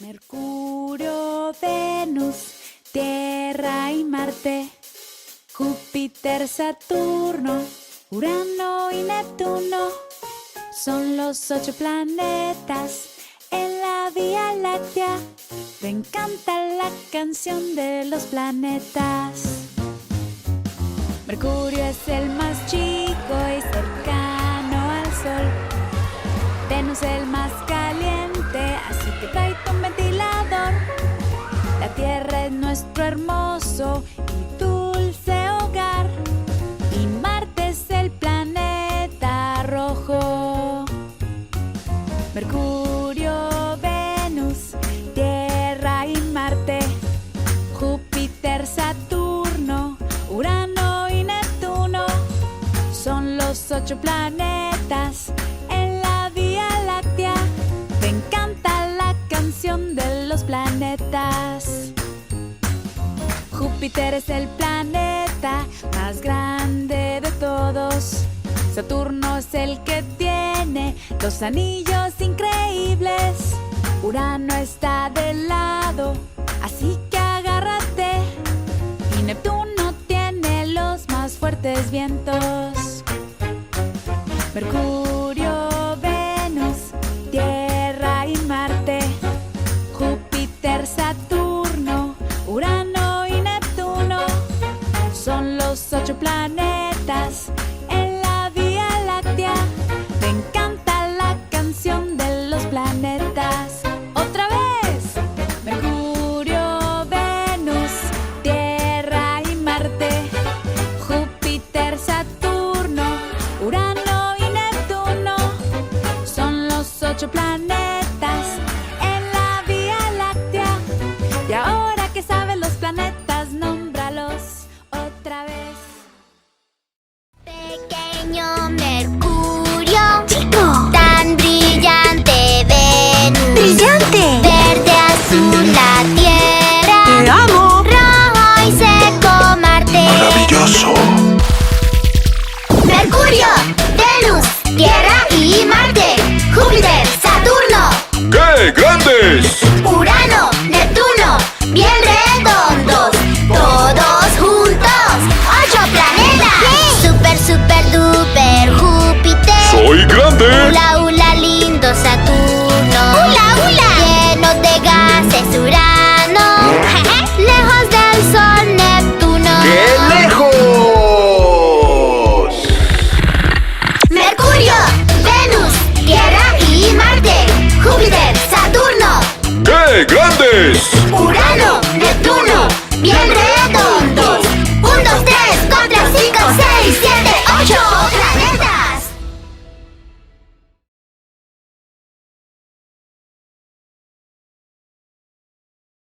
Mercurio, Venus, Tierra y Marte, Júpiter, Saturno, Urano y Neptuno son los 8 planetas en la Vía Láctea. Me encanta la canción de los planetas. Mercurio es el más chico y cercano al Sol. Venus el más caliente, así que tráete un ventilador. La Tierra es nuestro hermoso y dulce hogar. Y Marte es el planeta rojo. Mercurio, Venus, Tierra y Marte, Júpiter, Saturno, Urano y Neptuno son los 8 planetas en la Vía Láctea. Me encanta la canción de los planetas. Júpiter es el planeta más grande de todos. Saturno es el que tiene los anillos increíbles. Urano está del lado, así que agárrate. Y Neptuno tiene los más fuertes vientos. Mercurio, Venus, Tierra y Marte, Júpiter, Saturno, Urano y Neptuno son los 8 planetas en la Vía Láctea. Me encanta la canción de los planetas. ¡Otra vez! Mercurio, Venus, Tierra y Marte, Júpiter, Saturno, Urano y Neptuno son los 8 planetas en la Vía Láctea. Y ahora que sabes los planetas, nómbralos otra vez. Pequeño Mercurio, chico, tan brillante Venus, ¡brillante! verde azul la Tierra, ¡Te amo! rojo y seco Marte. ¡Maravilloso! Mercurio, Venus, Tierra y Marte, Júpiter, Saturno, ¡Qué grandes! Urano, Neptuno, bien redondos, todos juntos, 8 planetas. Super, super, duper Júpiter. ¡Soy grande! Hula, hula, lindo Saturno. Hula, hula. Lleno de gases Urano. Lejos del Sol Neptuno. ¡Qué lejos! Mercurio, Venus, Tierra y Marte, Júpiter, Saturno, ¡Qué grandes! Urano,